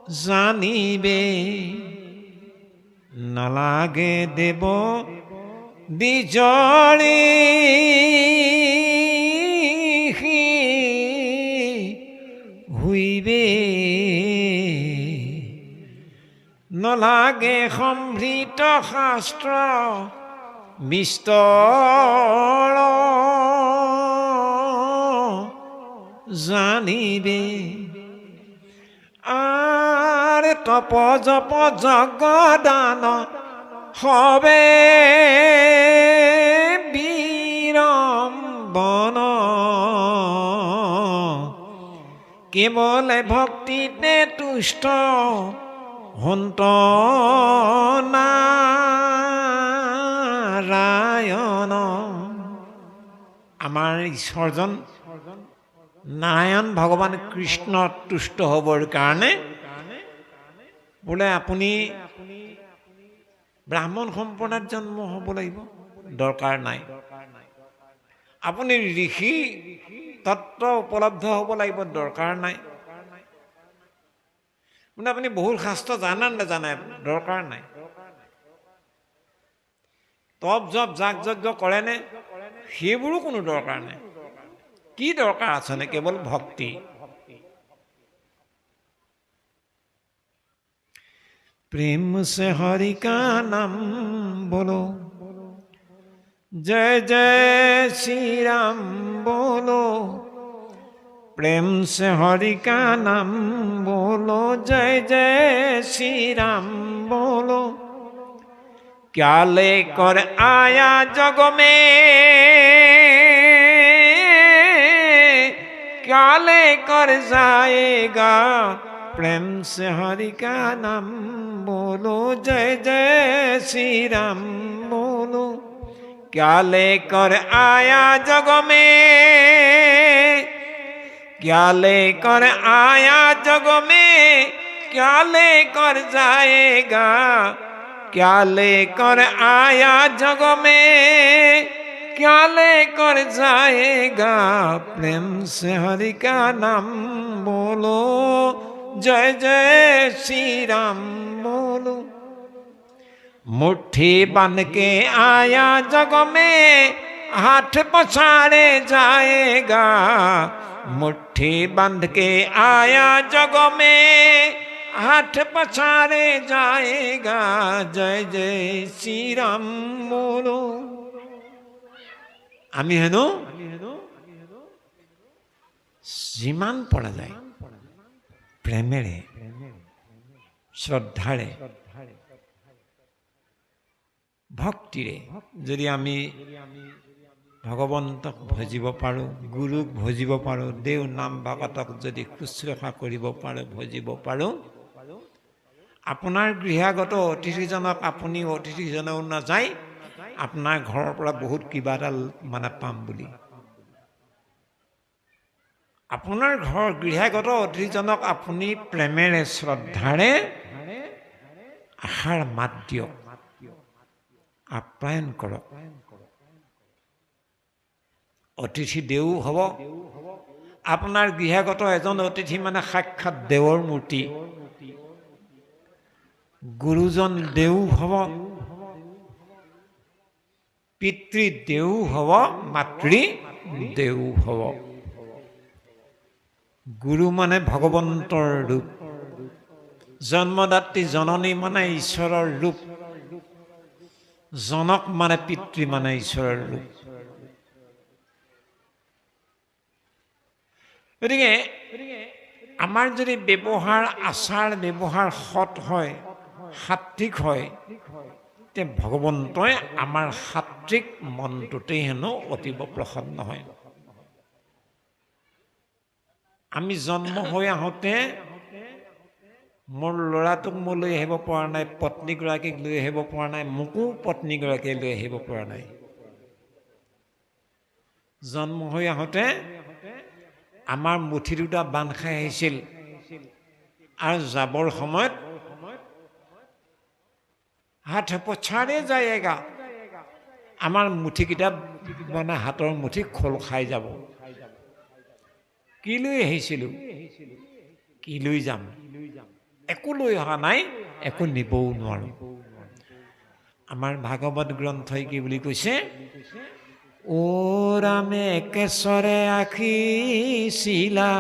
জানিবে নালাগে দেব বিজৰি হুইবে নলাগে সম্ভৃত শাস্ত্ৰ বিস্তৰ জানিবে আৰে তপ জপ জগদান হবে বিৰম্বন কেৱলে ভক্তিতে তুষ্ট হন্ত নাৰায়ণ আমাৰ ঈশ্বৰজন নাৰায়ণ ভগৱান কৃষ্ণ তুষ্ট হ'বৰ কাৰণে বোলে আপুনি ব্ৰাহ্মণ সম্প্ৰদায়ত জন্ম হ'ব লাগিব দৰকাৰ নাই আপুনি ঋষি তত্ত্ব উপলব্ধ হ'ব লাগিব দৰকাৰ নাই মানে আপুনি বহুল শাস্ত্ৰ জানে নাজানে দৰকাৰ নাই তপ জপ যাগ যজ্ঞ কৰেনে সেইবোৰো কোনো দৰকাৰ নাই কি দৰকাৰ আছেনে কেৱল ভক্তি প্ৰেম সে হৰি কা নাম বলো জয় জয় শ্ৰী রাম বলো प्रेम से हरि का नाम बोलो जय जय श्री राम बोलो क्या लेकर आया जग में क्या लेकर जाएगा प्रेम से हरि का नाम बोलो जय जय श्री राम बोलो क्या लेकर आया जग में क्या लेकर आया जग में क्या लेकर जाएगा क्या लेकर आया जग में क्या लेकर जाएगा प्रेम से हरि का नाम बोलो जय जय श्री राम बोलो मुट्ठी बन के आया जग में हाथ पछाड़े जाएगा मुट्ठी बंध के आया जग में हाथ पछाड़े जाएगा जय जय श्री राम बोलो आमी हेनो जिमान पड़ा जाए प्रेमेरे श्रद्धारे भक्तिरे यदि आमी भगवन्तक भजिब पारो गुरुक भजिब पारो देव नाम भगतक यदि शुश्रूषा करिब पारो भजिब पारो আপোনাৰ গৃহাগত অতিথিজনক আপুনি অতিথিজনেও নাযায় আপোনাৰ ঘৰৰ পৰা বহুত কিবা এটা মানে পাম বুলি আপোনাৰ ঘৰ গৃহাগত অতিথিজনক আপুনি প্ৰেমেৰে শ্ৰদ্ধাৰে আহাৰ মাত দিয়ক আপ্যায়ন কৰক অতিথি দেও হ'ব আপোনাৰ গৃহাগত এজন অতিথি মানে সাক্ষাৎ দেৱৰ মূৰ্তি গুৰুজন দেও হ'ব পিতৃ দেও হ'ব মাতৃ দেও হ'ব গুৰু মানে ভগৱন্তৰ ৰূপ জন্মদাত্ৰী জননী মানে ঈশ্বৰৰ ৰূপ জনক মানে পিতৃ মানে ঈশ্বৰৰ ৰূপ গতিকে আমাৰ যদি ব্যৱহাৰ আচাৰ ব্যৱহাৰ সৎ হয় সাত্বিক হয় তে ভগৱন্তই আমাৰ সাত্বিক মনটোতেই হেনো অতীব প্ৰসন্ন হয় আমি জন্ম হৈ আহোঁতে মোৰ ল'ৰাটোক মই লৈ আহিব পৰা নাই পত্নীগৰাকীক লৈ আহিব পৰা নাই মোকো পত্নীগৰাকীয়ে লৈ আহিব পৰা নাই জন্ম হৈ আহোঁতে আমাৰ মুঠি দুটা বান্ধ খাই আহিছিল আৰু যাবৰ সময়ত হাত পছাড়ে যায়গা আমাৰ মুঠিকেইটা মানে হাতৰ মুঠি খোল খাই যাব কি লৈ আহিছিলোঁ কি লৈ যাম একো লৈ অহা নাই, একো নিবও নোৱাৰোঁ। আমাৰ ভাগৱত গ্ৰন্থই কি বুলি কৈছে? ও ৰামে কেশৰে আখিছিলা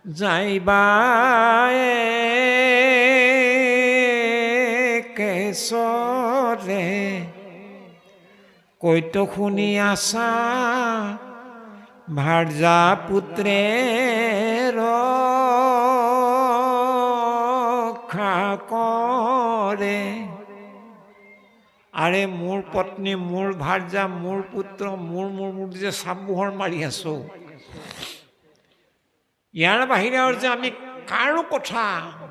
যাইবা কেশৰে কৈত শুনি আছা ভাৰ্যা পুত্ৰে ৰক্ষা কৰে। আৰে মোৰ পত্নী, মোৰ ভাৰ্যা, মোৰ পুত্ৰ, মোৰ যে চাপমোহৰ মাৰি আছো, ইয়াৰ বাহিৰে আৰু যে আমি কাৰো কথা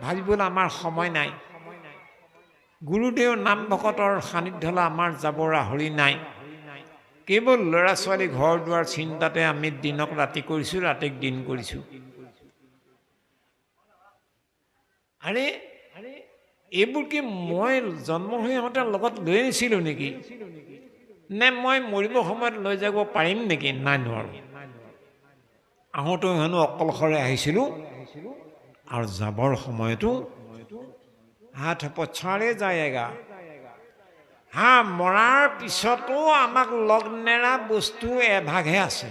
ভাবিবলৈ আমাৰ সময় নাই। গুৰুদেৱ নাম ভকতৰ সান্নিধ্যলৈ আমাৰ যাবৰ আহৰি নাই। কেৱল ল'ৰা ছোৱালী ঘৰ দুৱাৰ চিন্তাতে আমি দিনক ৰাতি কৰিছোঁ, ৰাতিক দিন কৰিছোঁ। আৰে এইবোৰ কি মই জন্ম হৈ আহোঁতে লগত লৈ আনিছিলোঁ নেকি? নে মই মৰিব সময়ত লৈ যাব পাৰিম নেকি? নাই, নোৱাৰোঁ। আহোঁতেও হেনো অকলশৰে আহিছিলোঁ, আৰু যাবৰ সময়তো হাত পছাৰে যায়গা। মৰাৰ পিছতো আমাক লগ নেৰা বস্তু এভাগহে আছে।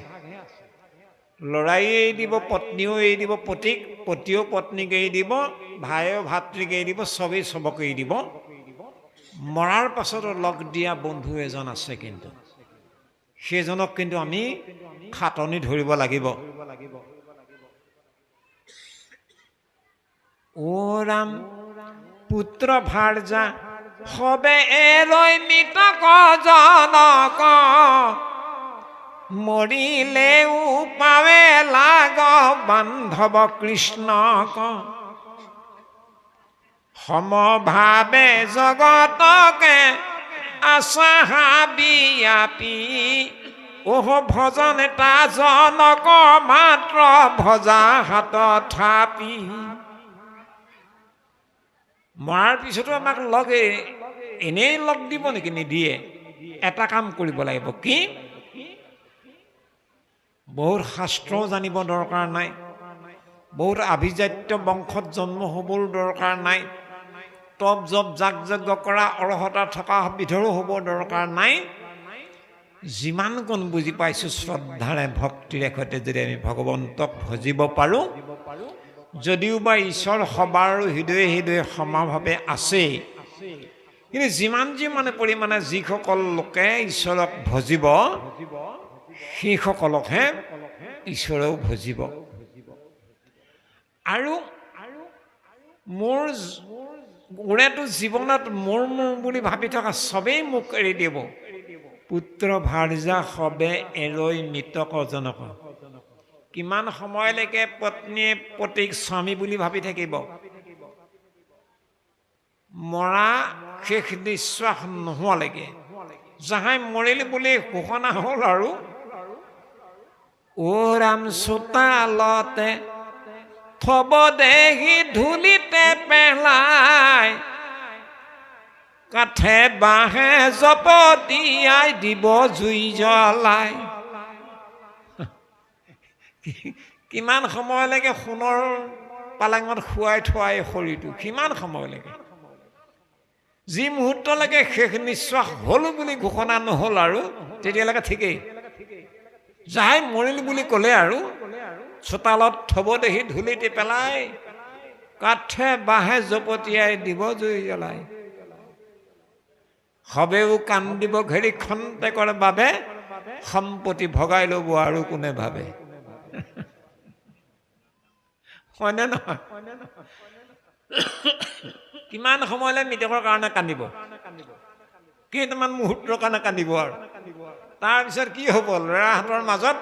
ল'ৰাই এৰি দিব, পত্নীও এৰি দিব, পতিও পত্নীক এৰি দিব, ভায়েও ভাতৃক এৰি দিব, চবেই চবক এৰি দিব। মৰাৰ পাছতো লগ দিয়া বন্ধু এজন আছে, কিন্তু সেইজনক কিন্তু আমি খাটনি ধৰিব লাগিব। ও ৰাম পুত্ৰ ভাৰ্যা সবে এৰৈ মৃতক জনক, মৰিলেও পাৱে লাগ বান্ধৱ কৃষ্ণক। সমভাৱে জগতকে আশা বিয়াপি, ওহ ভজন এটা জনক মাত্ৰ ভজা হাত থাপি। মৰাৰ পিছতো আমাক লগে এনেই লগ দিব নেকি? নিদিয়ে। এটা কাম কৰিব লাগিব। কি? বহুত শাস্ত্ৰও জানিব দৰকাৰ নাই, বহুত আভিজাত্য বংশত জন্ম হ'বৰ দৰকাৰ নাই, তপ জপ যাগ যজ্ঞ কৰা অৰ্হতা থকা বিধৰো হ'ব দৰকাৰ নাই। যিমান গুণ বুজি পাইছোঁ, শ্ৰদ্ধাৰে ভক্তিৰে সৈতে যদি আমি ভগৱন্তক ভজিব পাৰোঁ, যদিও বা ঈশ্বৰ সবাৰ হৃদয়ে হৃদয়ে সমাভাৱে আছে, কিন্তু যিমান পৰিমাণে যিসকল লোকে ঈশ্বৰক ভজিব, সেইসকলকহে ঈশ্বৰেও ভজিব। আৰু মোৰেতো জীৱনত মোৰ বুলি ভাবি থকা চবেই মোক এৰি দিব। পুত্ৰ ভাৰ্যা সবে এৰৈ মৃতক জনক। কিমান সময়লৈকে পত্নীয়ে পতিক স্বামী বুলি ভাবি থাকিব? মৰা শেষ নিশ্বাস নোহোৱালৈকে। যাহাই মৰিল বুলি ঘোষণা হ'ল আৰু ও ৰাম চোতালতে থব দেহি ধূলিতে পেলাই, কাঠে বাঁহে জপতিয়াই দিব জুই জ্বলাই। কিমান সময়লৈকে সোণৰ পালেঙত শুৱাই থোৱাই শৰীৰটো? কিমান সময়লৈকে? যি মুহূৰ্তলৈকে শেষ নিশ্বাস হ'ল বুলি ঘোষণা নহ'ল আৰু তেতিয়ালৈকে ঠিকেই। যাই মৰিল বুলি ক'লে আৰু চোতালত থব দেহি ধূলিতে পেলাই, কাঠে বাঁহে জপতিয়াই দিব জুই জ্বলাই। সবেও কান্দিব ঘেৰি খন্তেকৰ বাবে, সম্পত্তি ভগাই ল'ব আৰু কোনে ভাবে? হয়নে নহয়? কিমান সময়লৈ মৃতকৰ কাৰণে কান্দিব? কেইটামান মুহূৰ্তৰ কাৰণে কান্দিব আৰু তাৰপিছত কি হ'ব? ল'ৰাহঁতৰ মাজত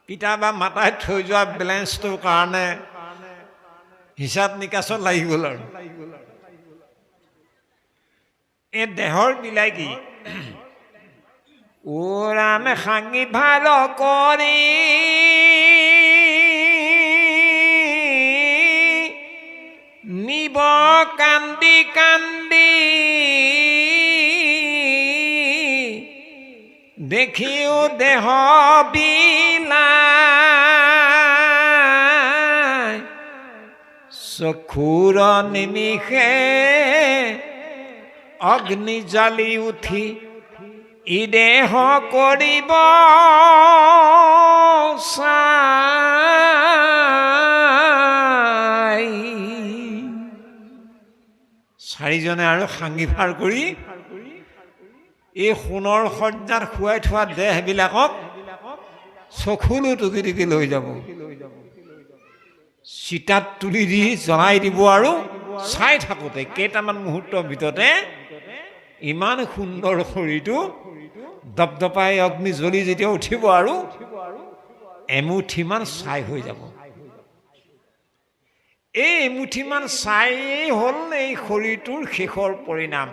পিতা বা মাতাই থৈ যোৱা বেলেঞ্চটোৰ কাৰণে হিচাপ নিকাচত লাগি গ'ল আৰু এই দেহৰ বিলাই কি? ও ৰামে সাঙি ভাল কৰি নিব কান্দি কান্দি, দেখিও দেহ বিলাই চকুৰ নিমিষে অগ্নি জ্বলি উঠি ই দেহ কৰিব চাই। চাৰিজনে আৰু সাংগী ভাৰ কৰি এই সোণৰ সজ্জাত শুৱাই থোৱা দেহবিলাকক চকুলো টুকি টুকি লৈ যাব, চিতাত তুলি দি জ্বলাই দিব। আৰু চাই থাকোঁতে কেইটামান মুহূৰ্তৰ ভিতৰতে ইমান সুন্দৰ শৰীৰটো দপদপাই অগ্নি জ্বলি যেতিয়া উঠিব আৰু এমুঠিমান ছাই হৈ যাব। এই এমুঠিমান ছাই হ'ল এই শৰীৰটোৰ শেষৰ পৰিণাম।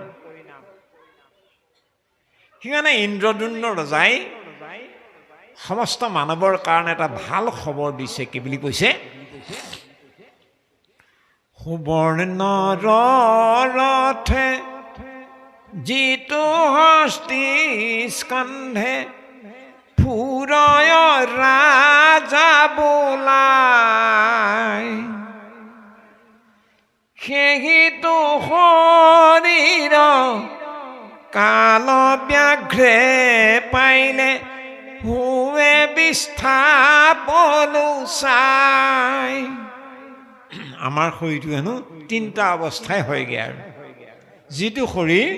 সেইকাৰণে ইন্দ্ৰদ্যুম্ন ৰজাই সমস্ত মানৱৰ কাৰণে এটা ভাল খবৰ দিছে। কি বুলি কৈছে? সুবৰ্ণৰ ৰথে যিটো হস্তি স্কন্ধে ফুৰয় ৰাজা বোলাই, সেইটো শৰীৰ কাল ব্যাঘ্ৰে পাইলে হুৱে বিস্থাপলো চাই। আমাৰ শৰীৰটো হেনো তিনিটা অৱস্থাই হয়গৈ। আৰু যিটো শৰীৰ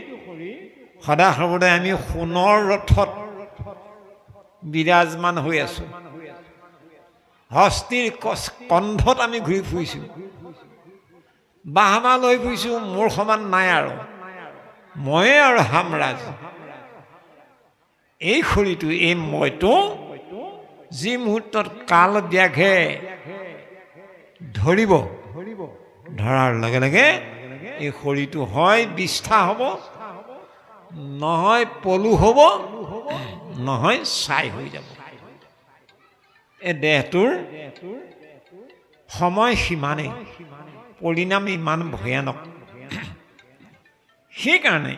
সদা সৰ্বদাই আমি সোণৰ ৰথত বিৰাজমান হৈ আছোঁ, হস্তিৰ কন্ধত আমি ঘূৰি ফুৰিছোঁ, বাহবা লৈ ফুৰিছোঁ, মোৰ সমান নাই আৰু ময়ে আৰু হামৰাজ। এই শৰীৰটো, এই মইটো যি মুহূৰ্তত কাল ব্যাঘে ধৰিব, ধৰাৰ লগে লগে এই শৰীৰটো হয় বিষ্ঠা হ'ব, নহয় পলু হ'ব, নহয় ছাই হৈ যাব। এই দেহটোৰ সময় সিমানেই, পৰিণাম ইমান ভয়ানক। সেইকাৰণে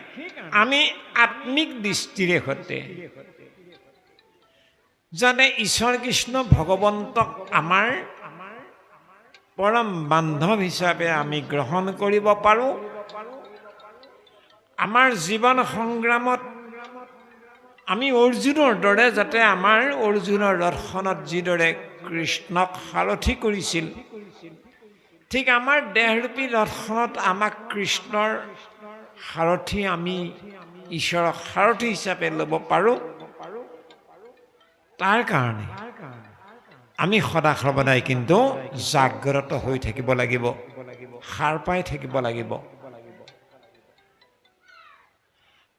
আমি আত্মিক দৃষ্টিৰে সৈতে যাতে ঈশ্বৰ কৃষ্ণ ভগৱন্তক আমাৰ পৰম বান্ধৱ হিচাপে আমি গ্ৰহণ কৰিব পাৰোঁ। আমাৰ জীৱন সংগ্ৰামত আমি অৰ্জুনৰ দৰে যাতে আমাৰ অৰ্জুনৰ ৰথখনত যিদৰে কৃষ্ণক সাৰথি কৰিছিল, ঠিক আমাৰ দেহৰূপী ৰথখনত আমাক কৃষ্ণৰ সাৰথি, আমি ঈশ্বৰৰ সাৰথি হিচাপে ল'ব পাৰোঁ। তাৰ কাৰণে আমি সদা সৰ্বদাই কিন্তু জাগ্ৰত হৈ থাকিব লাগিব, সাৰ পাই থাকিব লাগিব।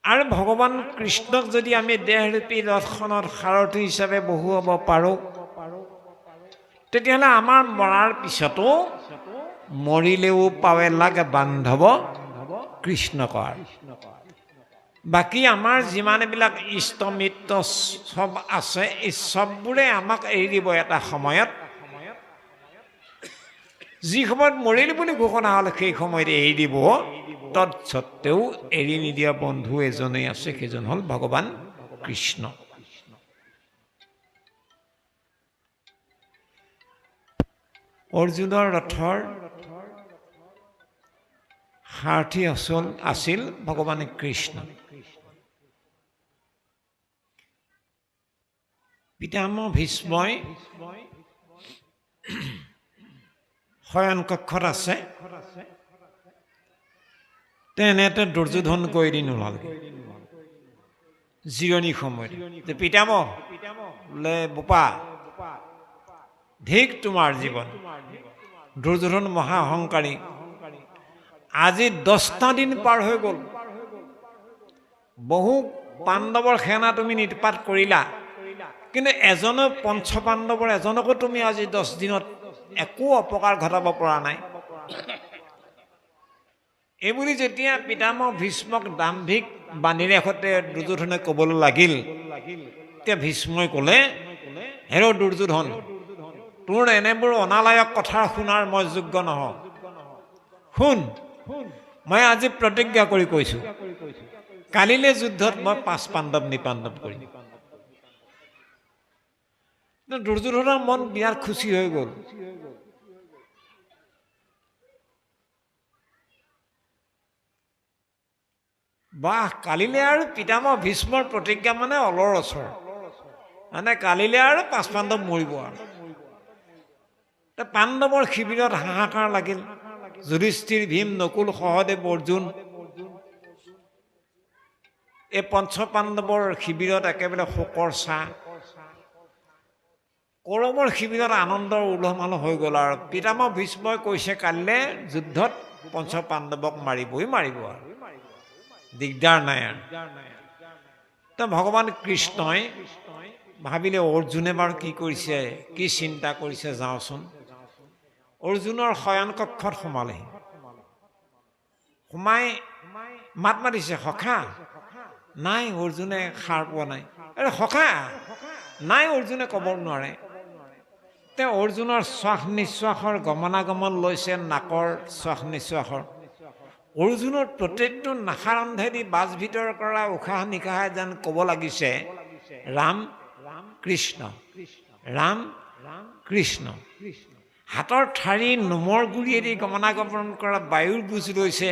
আৰু ভগৱান কৃষ্ণক যদি আমি দেহৰূপী ৰথখনত সাৰথি হিচাপে বহুৱাব পাৰোঁ, তেতিয়াহ'লে আমাৰ মৰাৰ পিছতো মৰিলেও পাৱে লাগে বান্ধৱ কৃষ্ণক। বাকী আমাৰ যিমানবিলাক ইষ্ট মিত্ৰ চব আছে, এই চববোৰে আমাক এৰি দিব এটা সময়ত। যি সময়ত মৰিল বুলি ঘোষণা হ'ল সেই সময়ত এৰি দিব। তৎসত্বেও এৰি নিদিয়া বন্ধু এজনেই আছে, সেইজন হ'ল ভগৱান কৃষ্ণ। অৰ্জুনৰ ৰথৰ সাৰথি আছিল ভগৱান কৃষ্ণ। পিতামহ ভীষ্মই শয়ন কক্ষত আছে, তেনেতে দুৰ্যোধন কৈদিন ওলালগৈ জিৰণি সময়ত। পিতামহ বোলে বোপা ধিক তোমাৰ জীবন। দুৰ্যোধন মহা অহংকাৰী, আজি 10টা দিন পাৰ হৈ গ'ল, বহু পাণ্ডৱৰ সেনা তুমি নিৰ্পাত কৰিলা, কিন্তু এজনো পঞ্চপাণ্ডৱৰ এজনকো তুমি আজি 10 দিনত একো অপকাৰ ঘটাব পৰা নাই। এইবুলি যেতিয়া পিতামহ ভীষ্মক দাম্ভিক বাণীৰে সৈতে দুৰ্যোধনে ক'বলৈ লাগিল, তেতিয়া ভীষ্মই ক'লে, হেৰ' দুৰ্যোধন, তোৰ এনেবোৰ অনালায়ক কথা শুনাৰ মই যোগ্য নহওঁ। শুন, মই আজি প্ৰতিজ্ঞা কৰি কৈছোঁ, কালিলৈ যুদ্ধত মই 5 পাণ্ডৱ নিপাণ্ডৱ কৰিম। দুৰ্যোধনৰ মন বিৰাট খুচি হৈ গ'ল। বাহ, কালিলে আৰু পিতামহ ভীষ্মৰ প্ৰতিজ্ঞা মানে অলৰ অচৰ, মানে কালিলে আৰু 5 পাণ্ডৱ মৰিব আৰু। পাণ্ডৱৰ শিবিৰত হাহাকাৰ লাগিল। যুধিষ্ঠিৰ, ভীম, নকুল, সহদেৱ, অৰ্জুন, এই পঞ্চ পাণ্ডৱৰ শিবিৰত একেবাৰে শোকৰ ছাঁ। কৌৰৱৰ শিবিৰত আনন্দৰ উলহ মালহ হৈ গ'ল আৰু পিতামহ ভীষ্মই কৈছে কালিলৈ যুদ্ধত পঞ্চ পাণ্ডৱক মাৰিবই মাৰিব আৰু দিগদাৰ নাই আৰু। তো ভগৱান কৃষ্ণই ভাবিলে অৰ্জুনে বাৰু কি কৰিছে, কি চিন্তা কৰিছে, যাওঁচোন। অৰ্জুনৰ শয়ন কক্ষত সোমালেহি। সোমাই মাত মাতিছে, সখা। নাই, অৰ্জুনে সাৰ পোৱা নাই। আৰে সখা নাই, অৰ্জুনে ক'ব নোৱাৰে। তেওঁ অৰ্জুনৰ শ্বাস নিশ্বাসৰ গমনাগমন লৈছে, নাকৰ শ্বাস নিশ্বাসৰ। অৰ্জুনৰ প্ৰত্যেকটো নাসাৰন্ধেদি বাজ ভিতৰৰ পৰা উশাহ নিশাহে যেন ক'ব লাগিছে, ৰাম কৃষ্ণ, ৰাম কৃষ্ণ। হাতৰ ঠাৰি নোমৰ গুৰিয়েদি গমনাগমন কৰা বায়ুৰ বুজ লৈছে,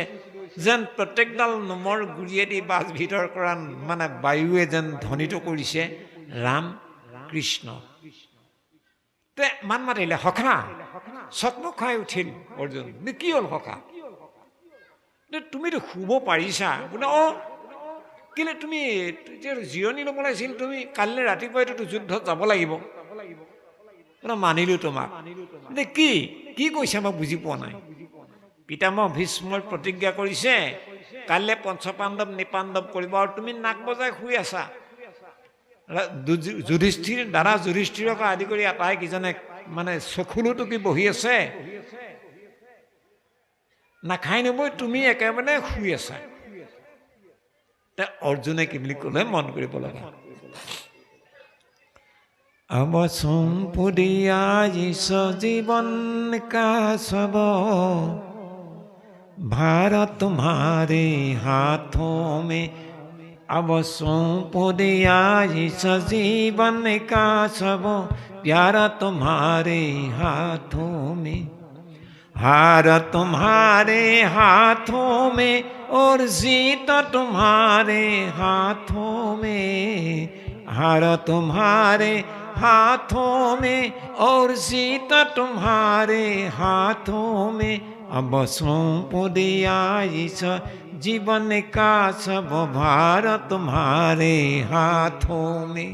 যেন প্ৰত্যেকডাল নোমৰ গুৰিয়েদি বাজ ভিতৰৰ পৰা মানে বায়ুৱে যেন ধ্বনিত কৰিছে, ৰাম কৃষ্ণ। তে মান মাতিলে, সখা। চকমক খাই উঠিল অৰ্জুন। কি হ'ল সখা? তুমিতো শুব পাৰিছা বোলে। অঁ, কেলে তুমি জিৰণি ল'ব লাগিছিল, তুমি কালিলৈ ৰাতিপুৱাইতো যুদ্ধত যাব লাগিব। মানিলো তোমাক। কি কি কৈছা মই বুজি পোৱা নাই। পিতামহ ভীষ্মই প্ৰতিজ্ঞা কৰিছে কাইলৈ পঞ্চ পাণ্ডৱ নিপাণ্ডৱ কৰিব, আৰু তুমি নাক বজাই শুই আছা। যুধিষ্ঠিৰ, দাদা যুধিষ্ঠিৰক আদি কৰি আটাইকেইজনে মানে চকুলো টুকি বহি আছে, নাখাই নবৈ তুমি একেবাৰে শুই আছা। অৰ্জুনে কি বুলি ক'লে মন কৰিব লাগে। अब संपुदिया जीवन का सब भारत तुम्हारे हाथों में। अब संपुदिया जीवन का सब प्यारा तुम्हारे हाथों में। हार तुम्हारे हाथों में और जीत तुम्हारे हाथों में। हार तुम्हारे हाथों में और जीत तुम्हारे हाथों में। अब सौंप दिया इस जीवन का सब भार तुम्हारे हाथों में।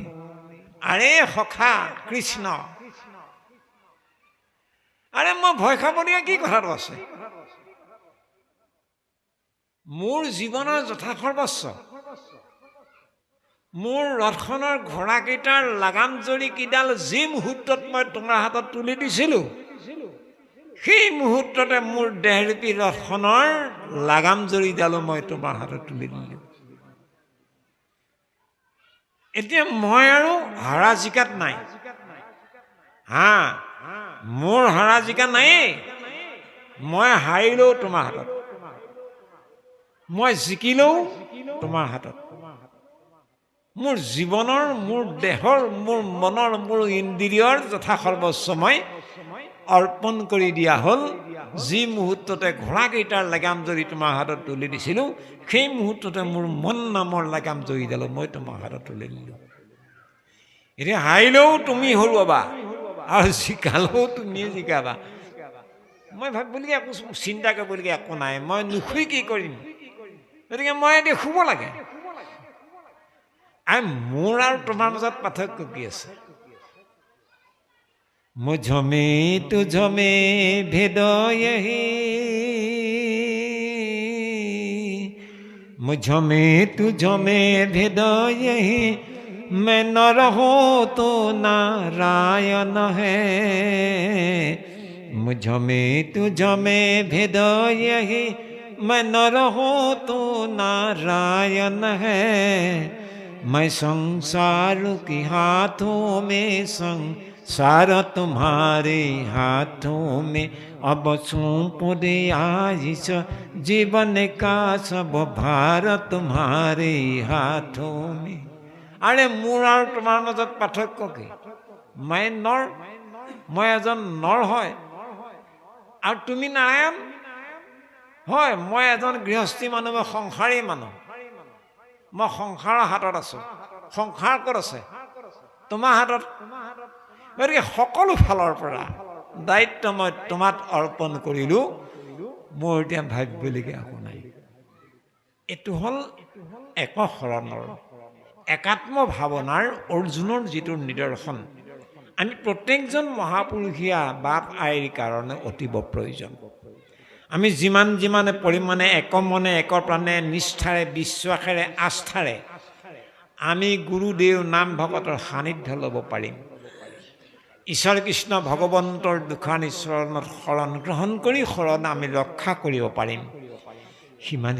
अरे सखा কৃষ্ণ, আরে মই ভয় খাবলগীয়া কি কথাটো আছে? মোৰ জীৱনৰ যথা সৰ্বস্ব, মোৰ ৰথখনৰ ঘোঁৰাকেইটাৰ লাগাম জৰি কিডাল যি মুহূৰ্তত মই তোমাৰ হাতত তুলি দিছিলোঁ, সেই মুহূৰ্ততে মোৰ দেহৰূপী ৰথখনৰ লাগাম জৰিডালো মই তোমাৰ হাতত তুলি দিলোঁ। এতিয়া মই আৰু হাৰা জিকাত নাই। হা, মোৰ হাৰা জিকা নায়েই। মই হাৰিলেও তোমাৰ হাতত, মই জিকিলেও তোমাৰ হাতত। মোৰ জীৱনৰ, মোৰ দেহৰ, মোৰ মনৰ, মোৰ ইন্দ্ৰিয়ৰ যথা সৰ্বস্ব মই অৰ্পণ কৰি দিয়া হ'ল। যি মুহূৰ্ততে ঘোঁৰাকেইটাৰ লাগাম জৰি তোমাৰ হাতত তুলি দিছিলোঁ, সেই মুহূৰ্ততে মোৰ মন নামৰ লাগাম জৰিডালো মই তোমাৰ হাতত তুলি দিলোঁ। এতিয়া হাৰিলেও তুমি হৰুৱাবা আৰু জিকালেও তুমিয়ে জিকাবা। মই ভাবিবলগীয়া একো চিন্তা কৰিবলগীয়া একো নাই। মই নুশুই কি কৰিম? গতিকে মই এতিয়া শুব লাগে। আৰু মোৰ আৰু তোমাৰ মাজত পাৰ্থক্য কি আছে? মুঝমে তুঝমে ভেদ यही, मुझमें तुझमें भेद यही। मैं न रहूं तो नारायण है। मुझमें तुझमें भेद यही, मैं न रहूं तो नारायण है। मैं संसार के हाथों में, संसार तुम्हारे हाथों में। अब सौंप दिया इस जीवन का सब भार तुम्हारे हाथों में। আৰে মোৰ আৰু তোমাৰ মাজত পাৰ্থক্য কি? মই নৰ, মই এজন নৰ হয়, আৰু তুমি নাৰায়ণ হয়। মই এজন গৃহস্থী মানুহ, মই সংসাৰী মানুহ। মই সংসাৰৰ হাতত আছোঁ, সংসাৰ ক'ত আছে? তোমাৰ হাতত। গতিকে সকলো ফালৰ পৰা দায়িত্ব মই তোমাক অৰ্পণ কৰিলোঁ, মোৰ এতিয়া ভাবিবলগীয়া একো নাই। এইটো হ'ল একশৰণৰ একাত্ম ভাৱনাৰ অৰ্জুনৰ যিটো নিদৰ্শন, আমি প্ৰত্যেকজন মহাপুৰুষীয়া বাপ আইৰ কাৰণে অতীৱ প্ৰয়োজন। আমি যিমানে পৰিমাণে একমনে একপ্ৰাণে নিষ্ঠাৰে বিশ্বাসেৰে আস্থাৰে আমি গুৰুদেৱ নাম ভকতৰ সান্নিধ্য ল'ব পাৰিম, ঈশ্বৰ কৃষ্ণ ভগৱন্তৰ দুখানি চৰণত শৰণ গ্ৰহণ কৰি শৰণ আমি ৰক্ষা কৰিব পাৰিম,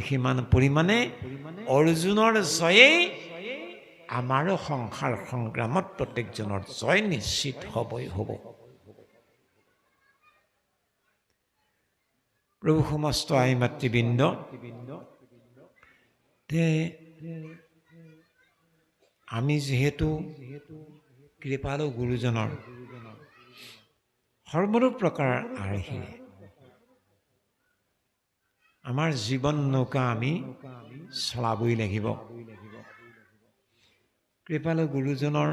সিমান পৰিমাণে অৰ্জুনৰ জয়েই আমাৰো সংসাৰ সংগ্ৰামত প্ৰত্যেকজনৰ জয় নিশ্চিত হ'বই হ'ব। প্ৰভু সমস্ত আই মাতৃবৃন্দ, আমি যিহেতু কৃপালু গুৰুজনৰ সৰ্বতো প্ৰকাৰ আৰ্হিৰে আমাৰ জীৱন নৌকা আমি চলাবই লাগিব। কৃপালু গুৰুজনৰ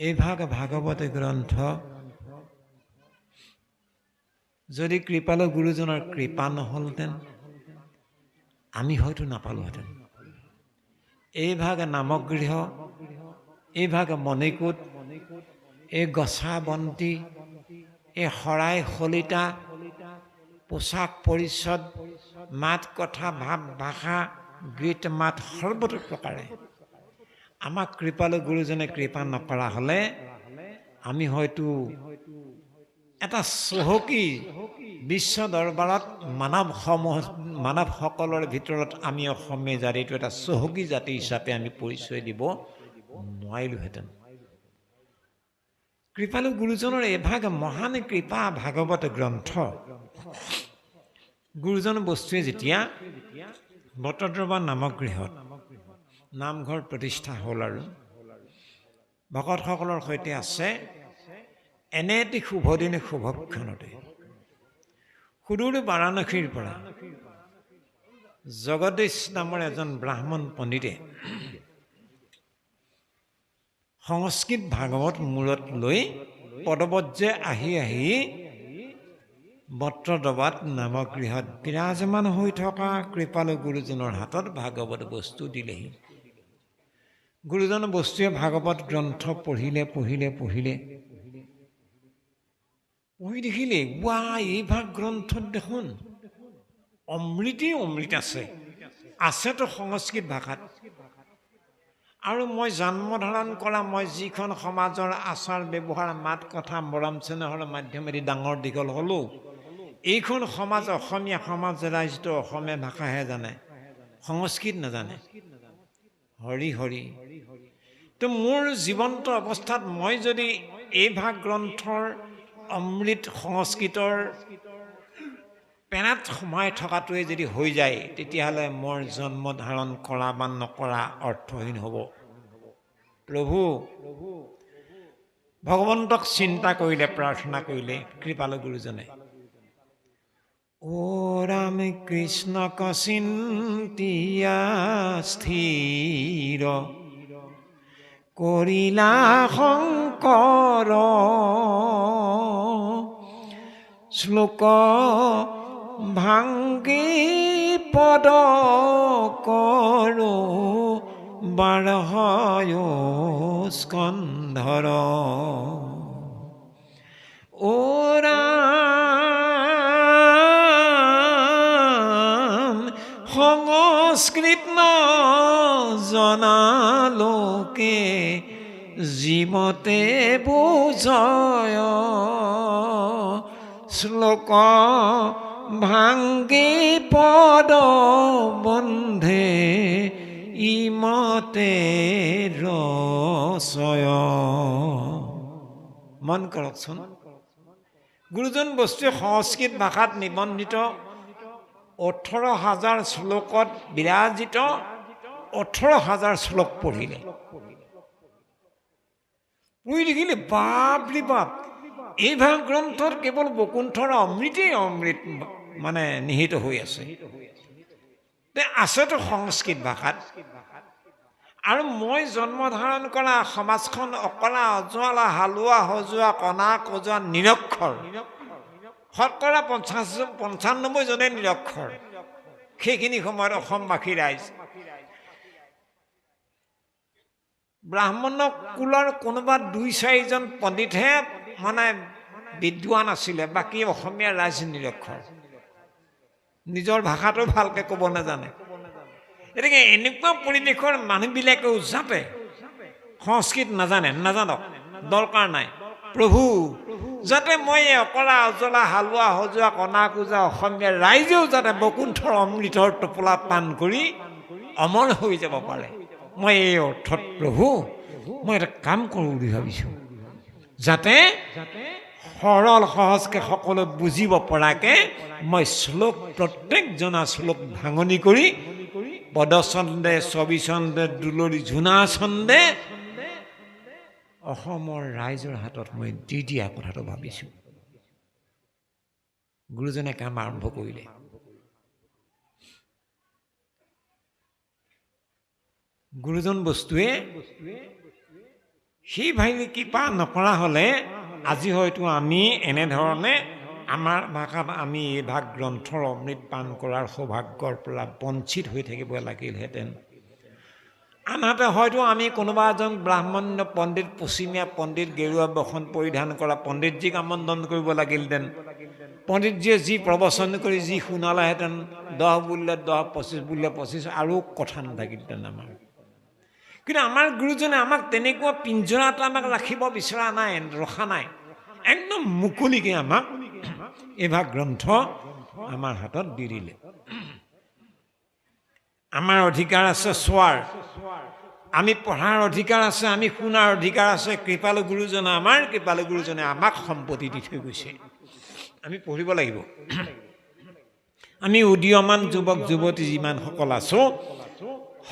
এইভাগ ভাগৱত গ্ৰন্থ যদি কৃপালু গুৰুজনৰ কৃপা নহ'লহেঁতেন আমি হয়তো নাপালোহেঁতেন। এইভাগ নামগৃহ, এইভাগ মণিকূট, এই গছা বন্তি, এই শৰাই শলিতা, পোচাক পৰিচ্ছদ, মাত কথা ভাৱ ভাষা গীত মাত সৰ্বতো প্ৰকাৰে আমাক কৃপালু গুৰুজনে কৃপা নকৰা হ'লে আমি হয়তো এটা চহকী বিশ্ব দৰবাৰত মানৱসকলৰ ভিতৰত আমি অসমীয়া জাতিটো এটা চহকী জাতি হিচাপে আমি পৰিচয় দিব নোৱাৰিলোহেঁতেন। কৃপালু গুৰুজনৰ এভাগ মহান কৃপা ভাগৱত গ্ৰন্থ, গুৰুজন বস্তুৱে যেতিয়া বটদ্ৰৱা নামগৃহত নামঘৰ প্ৰতিষ্ঠা হ'ল আৰু ভকতসকলৰ সৈতে আছে, এনে এটি শুভদিনে শুভক্ষণতে সুদূৰ বাৰাণসীৰ পৰা জগদীশ নামৰ এজন ব্ৰাহ্মণ পণ্ডিতে সংস্কৃত ভাগৱত মূৰত লৈ পদবজ্ৰে আহি বটদ্ৰৱাত নামগৃহত বিৰাজমান হৈ থকা কৃপালু গুৰুজনৰ হাতত ভাগৱত বস্তু দিলেহি। গুৰুজন বস্তুৱে ভাগৱত গ্ৰন্থ পঢ়িলে পঢ়ি দেখিলে, এই ভাগ গ্ৰন্থত দেখোন অমৃতেই অমৃত আছেতো সংস্কৃত ভাষাত। আৰু মই জন্ম ধাৰণ কৰা মই যিখন সমাজৰ আচাৰ ব্যৱহাৰ মাত কথা মৰম চেনেহৰ মাধ্যমেদি ডাঙৰ দীঘল হ'লোঁ, এইখন সমাজ অসমীয়া সমাজ ৰাইজটো অসমীয়া ভাষাহে জানে, সংস্কৃত নাজানে। হৰি হৰি, তো মোৰ জীৱন্ত অৱস্থাত মই যদি এই ভাগ গ্ৰন্থৰ অমৃত সংস্কৃতৰ পেনাত সোমাই থকাটোৱে যদি হৈ যায়, তেতিয়াহ'লে মোৰ জন্ম ধাৰণ কৰা বা নকৰা অৰ্থহীন হ'ব। প্ৰভু ভগৱন্তক চিন্তা কৰিলে, প্ৰাৰ্থনা কৰিলে কৃপালু গুৰুজনে, অ' ৰাম কৃষ্ণক চিন্তিয়া স্থিৰ কৰিলা শংকৰ, শ্লোক ভাংগী পদ কৰো বাৰহয় স্কন্ধৰ, অ ৰাম সংস্কৃত জনালোকে জীৱতে বুজয়, শ্লোক ভাংগী পদ বন্ধে ইমতে ৰচয়। মন কৰকচোন, গুৰুজন বস্তুৱে সংস্কৃত ভাষাত নিবন্ধিত 18,000 শ্লোকত বিৰাজিত 18,000 শ্লোক পঢ়িলে। পঢ়ি দেখিলে, বাপ ৰে বাপ, এই ভাগ গ্ৰন্থত কেৱল বৈকুণ্ঠৰ অমৃতেই অমৃত মানে নিহিত হৈ আছে। আছেতো সংস্কৃত ভাষাত। আৰু মই জন্ম ধাৰণ কৰা সমাজখন অকলা অজুৱালা হালোৱা সজোৱা কণা কজোৱা নিৰক্ষৰ, শতকৰা 95 নিৰক্ষৰ। সেইখিনি সময়ত অসমবাসী ৰাইজ ব্ৰাহ্মণ কুলৰ কোনোবা 2-4জন পণ্ডিতহে মানে বিদ্বান আছিলে, বাকী অসমীয়া ৰাইজ নিৰক্ষৰ, নিজৰ ভাষাটো ভালকে ক'ব নাজানে। গতিকে এনেকুৱা পৰিৱেশৰ মানুহবিলাকেও যাতে সংস্কৃত নাজানক দৰকাৰ নাই। প্ৰভু যাতে মই অকলা অজলা হালোৱা সজোৱা কণা কোজা অসমীয়া ৰাইজেও যাতে বকুণ্ঠৰ অমৃতৰ টোপোলা পান কৰি অমৰ হৈ যাব পাৰে, মই এই অৰ্থত প্ৰভু মই এটা কাম কৰোঁ বুলি ভাবিছোঁ, যাতে সৰল সহজকে সকলো বুজিব পৰাকে মই শ্লোক প্ৰত্যেকজনা শ্লোক ভাঙনি কৰি পদচন্দে ছবিচন্দে দুলৰি ঝুনা ছন্দে অসমৰ ৰাইজৰ হাতত মই দি দিয়া কথাটো ভাবিছোঁ। গুৰুজনে কাম আৰম্ভ কৰিলে। গুৰুজন বস্তুৱে সেই ভাইলি কৃপা নকৰা হ'লে আজি হয়তো আমি এনেধৰণে আমাৰ ভাষাত আমি এই ভাগ গ্ৰন্থৰ অমৃত পান কৰাৰ সৌভাগ্যৰ পৰা বঞ্চিত হৈ থাকিব লাগিলহেঁতেন। আনহাতে হয়তো আমি কোনোবা এজন ব্ৰাহ্মণ্য পণ্ডিত, পশ্চিমীয়া পণ্ডিত, গেৰুৱা বসন পৰিধান কৰা পণ্ডিতজীক আমন্ত্ৰণ কৰিব লাগিলহেঁতেন। পণ্ডিতজীয়ে যি প্ৰবচন কৰি যি শুনালেহেঁতেন, 10 বুলিলে 10, 25 বুলিলে 25, আৰু কথা নাথাকিলহেঁতেন আমাৰ। কিন্তু আমাৰ গুৰুজনে আমাক তেনেকুৱা পিঞ্জৰাত আমাক ৰাখিব বিচৰা নাই, ৰখা নাই। একদম মুকলিকে আমাক এইভাগ গ্ৰন্থ আমাৰ হাতত দি দিলে। আমাৰ অধিকাৰ আছে চোৱাৰ, আমি পঢ়াৰ অধিকাৰ আছে, আমি শুনাৰ অধিকাৰ আছে। কৃপালু গুৰুজনে আমাক সম্পত্তি দি থৈ গৈছে, আমি পঢ়িব লাগিব। আমি উদীয়মান যুৱক যুৱতী যিমানসকল আছো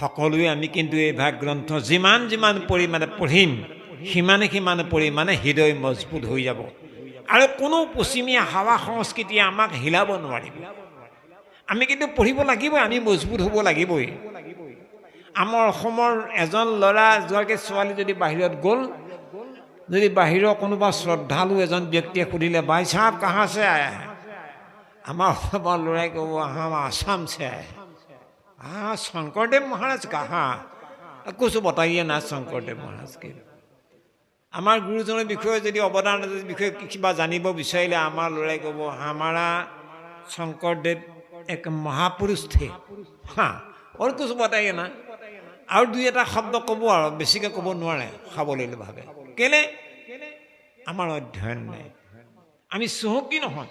সকলোৱে আমি কিন্তু এই ভাগ গ্ৰন্থ যিমান পৰিমাণে পঢ়িম সিমান পৰিমাণে হৃদয় মজবুত হৈ যাব, আৰু কোনো পশ্চিমীয়া হাৱা সংস্কৃতিয়ে আমাক হিলাব নোৱাৰিব। আমি কিন্তু পঢ়িব লাগিবই, আমি মজবুত হ'ব লাগিবই। আমাৰ অসমৰ এজন ল'ৰা যোৱাকৈ ছোৱালী যদি বাহিৰত গ'ল, যদি বাহিৰৰ কোনোবা শ্ৰদ্ধালু এজন ব্যক্তিয়ে সুধিলে ভাই সাহেব কাহা সে আয়া है, আমাৰ অসমৰ ল'ৰাই ক'ব হাম আসাম সে আয়া। हाँ शंकरदेव महाराज कहाँ, कुछ बताइए ना शंकरदेव महाराज के। আমাৰ গুৰুজনৰ বিষয়ে যদি অৱদানৰ বিষয়ে কিবা জানিব বিচাৰিলে আমাৰ ল'ৰাই ক'ব हमारा शंकरदेव एक महापुरुष थे, हाँ और कुछ बताइए ना। আৰু 2-এটা শব্দ ক'ব, আৰু বেছিকৈ ক'ব নোৱাৰে সাৱলীল ভাৱে। কেলে? আমাৰ অধ্যয়ন নাই, আমি চহকী নহয়,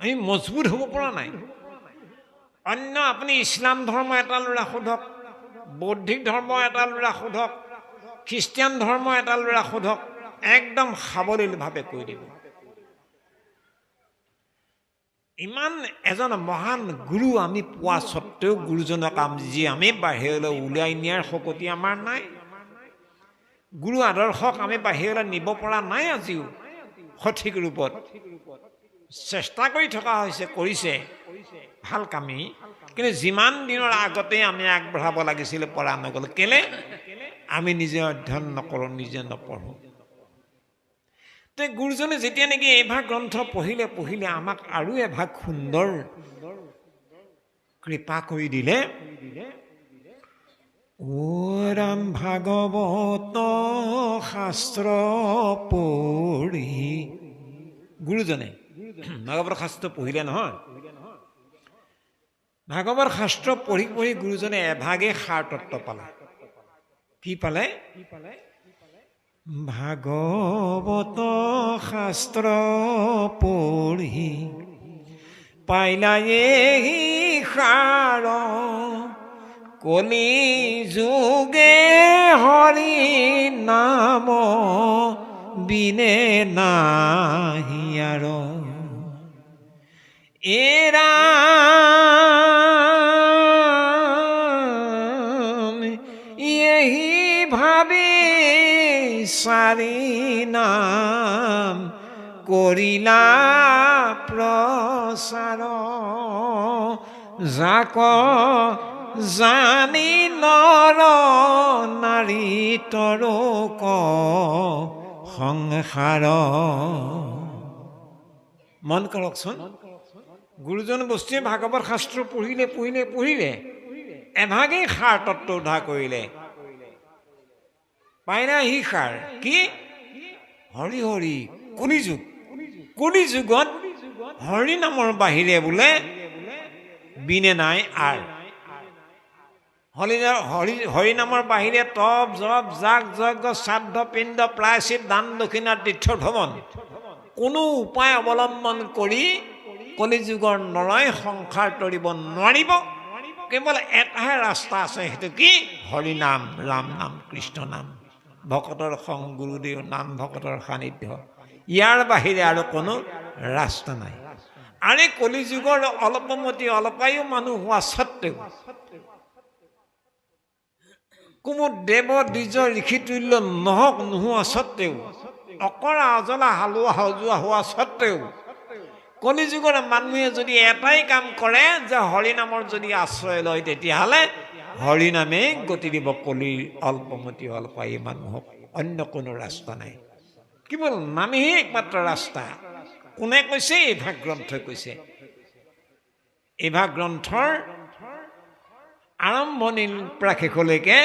আমি মজবুত হ'ব পৰা নাই। অন্য আপুনি ইছলাম ধৰ্ম এটা ল'ৰা সোধক, বৌদ্ধিক ধৰ্ম এটা ল'ৰা সোধক, খ্ৰীষ্টিয়ান ধৰ্ম এটা ল'ৰা সোধক, একদম সাৱলীলভাৱে কৈ দিব। ইমান এজন মহান গুৰু আমি পোৱা স্বত্তেও গুৰুজনক আমি বাহিৰলৈ উলিয়াই নিয়াৰ শক্তি আমাৰ নাই। গুৰু আদৰ্শক আমি বাহিৰলৈ নিব পৰা নাই আজিও সঠিক ৰূপত। চেষ্টা কৰি থকা হৈছে, কৰিছে ভাল কামেই, কিন্তু যিমান দিনৰ আগতেই আমি আগবঢ়াব লাগিছিল পৰা নগ'ল। কেলে? আমি নিজে অধ্যয়ন নকৰোঁ, নিজে নপঢ়োঁ। তে গুৰুজনে যেতিয়া নেকি এইভাগ গ্ৰন্থ পঢ়িলে আমাক আৰু এভাগ সুন্দৰ কৃপা কৰি দিলে। ৰাম ভাগৱত শাস্ত্ৰ পঢ়ি, গুৰুজনে ভাগৱত শাস্ত্ৰ পঢ়িলে নহয়, ভাগৱত শাস্ত্ৰ পঢ়ি গুৰুজনে এভাগে সাৰ তত্ত্ব পালে। কি পালে? ভাগৱত শাস্ত্ৰ পঢ়ি পাইলা এই সাৰ, কলি যোগে হৰি নাম বিনে নাহি আৰ। এৰাম यही ভাবে সাৰি নাম কৰিলা প্ৰচাৰ যাক জানি নৰ নাৰী তৰোক সংসাৰ। মন কৰকচোন, গুৰুজন বস্তুৱে ভাগৱত শাস্ত্ৰ পঢ়িলে এভাগেই সাৰ তত্ত্ব উদ্ধাৰ কৰিলে। পাই না সি সাৰ কি? হৰি হৰি কলিযুগত হৰি নামৰ বাহিৰে বোলে বিনে নাই আৰ। হৰি নামৰ বাহিৰে তপ জপ যাগ যজ্ঞ শ্ৰাদ্ধ পিণ্ড প্ৰায়শ্চিত দান দক্ষিণা তীৰ্থ ভ্ৰমণ কোনো উপায় অৱলম্বন কৰি কলিযুগৰ নৰই সংসাৰ তৰিব নোৱাৰিব। কেৱল এটাহে ৰাস্তা আছে, সেইটো কি? হৰি নাম, ৰাম নাম, কৃষ্ণ নাম, ভকতৰ সং, গুৰুদেৱ নাম, ভকতৰ সান্নিধ্য। ইয়াৰ বাহিৰে আৰু কোনো ৰাস্তা নাই। আৰে কলিযুগৰ অল্পমতি অল্পায়ু মানুহ হোৱা স্বত্তেও, কোনো দেৱ দ্বিজ ঋষিতুল্য নোহোৱা স্বত্তেও, অকৰা অজলা হালোৱা সজোৱা হোৱা স্বত্তেও কলিযুগৰ মানুহে যদি এটাই কাম কৰে যে হৰি নামৰ যদি আশ্ৰয় লয়, তেতিয়াহ'লে হৰি নামে গতি দিব কলিৰ অল্পমতি অল্পায়ু মানুহক। অন্য কোনো ৰাস্তা নাই, কেৱল নামেহে একমাত্ৰ ৰাস্তা। কোনে কৈছে? এইভাগ গ্ৰন্থই কৈছে। এইভাগ গ্ৰন্থৰ আৰম্ভণিৰ পৰা শেষলৈকে